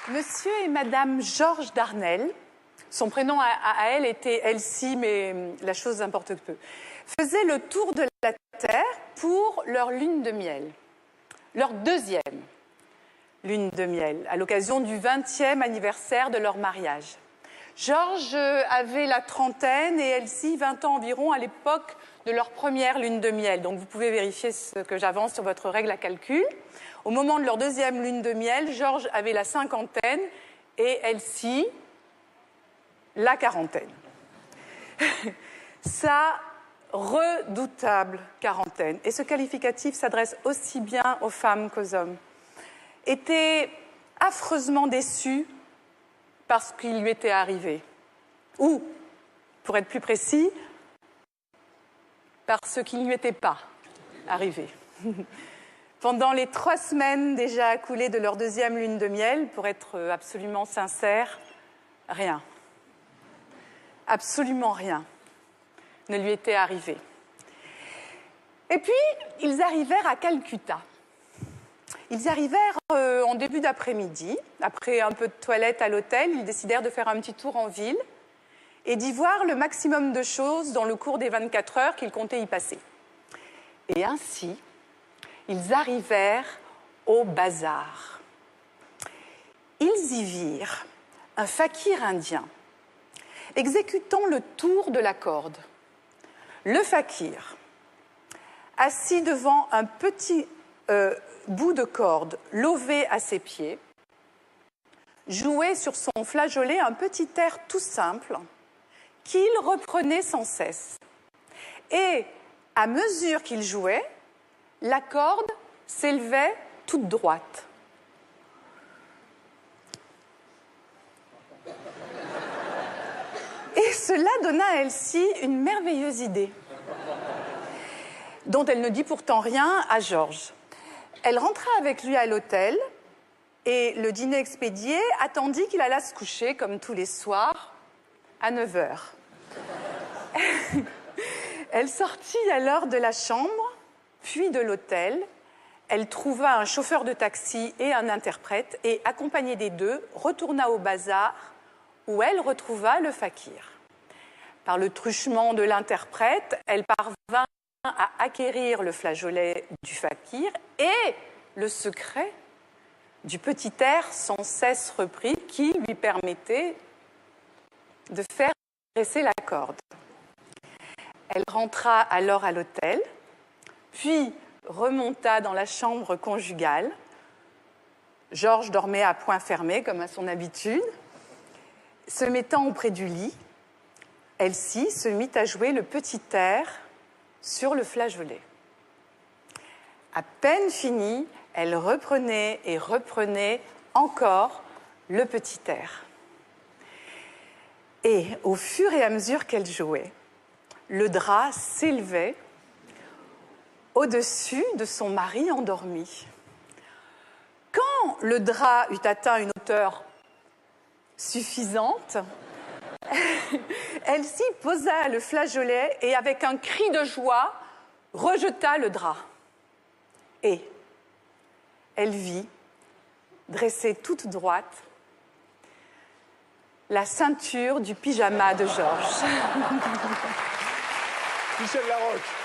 Monsieur et Madame Georges Darnel, son prénom à elle était Elsie, mais la chose importe peu, faisaient le tour de la Terre pour leur lune de miel, leur deuxième lune de miel, à l'occasion du 20e anniversaire de leur mariage. Georges avait la trentaine et Elsie 20 ans environ à l'époque de leur première lune de miel. Donc vous pouvez vérifier ce que j'avance sur votre règle à calcul. Au moment de leur deuxième lune de miel, Georges avait la cinquantaine et Elsie la quarantaine. Sa redoutable quarantaine, et ce qualificatif s'adresse aussi bien aux femmes qu'aux hommes, était affreusement déçu par ce qui lui était arrivé. Ou, pour être plus précis, par ce qui ne lui était pas arrivé. Pendant les 3 semaines déjà écoulées de leur deuxième lune de miel, pour être absolument sincère, rien. Absolument rien ne lui était arrivé. Et puis, ils arrivèrent à Calcutta. Ils arrivèrent en début d'après-midi. Après un peu de toilette à l'hôtel, ils décidèrent de faire un petit tour en ville et d'y voir le maximum de choses dans le cours des 24 heures qu'ils comptaient y passer. Et ainsi, ils arrivèrent au bazar. Ils y virent un fakir indien exécutant le tour de la corde. Le fakir, assis devant un petit bout de corde lové à ses pieds, jouait sur son flageolet un petit air tout simple qu'il reprenait sans cesse. Et à mesure qu'il jouait, la corde s'élevait toute droite. Et cela donna à Elsie une merveilleuse idée, dont elle ne dit pourtant rien à Georges. Elle rentra avec lui à l'hôtel et, le dîner expédié, attendit qu'il allât se coucher, comme tous les soirs, à 9 heures. Elle sortit alors de la chambre, puis de l'hôtel. Elle trouva un chauffeur de taxi et un interprète et, accompagnée des deux, retourna au bazar où elle retrouva le fakir. Par le truchement de l'interprète, elle parvint à acquérir le flageolet du fakir et le secret du petit air sans cesse repris qui lui permettait de faire dresser la corde. Elle rentra alors à l'hôtel, puis remonta dans la chambre conjugale. Georges dormait à poing fermé, comme à son habitude. Se mettant auprès du lit, Elsie se mit à jouer le petit air sur le flageolet. À peine finie, elle reprenait et reprenait encore le petit air. Et au fur et à mesure qu'elle jouait, le drap s'élevait au-dessus de son mari endormi. Quand le drap eut atteint une hauteur suffisante, Elsie posa le flageolet et, avec un cri de joie, rejeta le drap. Et elle vit, dressée toute droite, la ceinture du pyjama de Georges. Michel Larocque.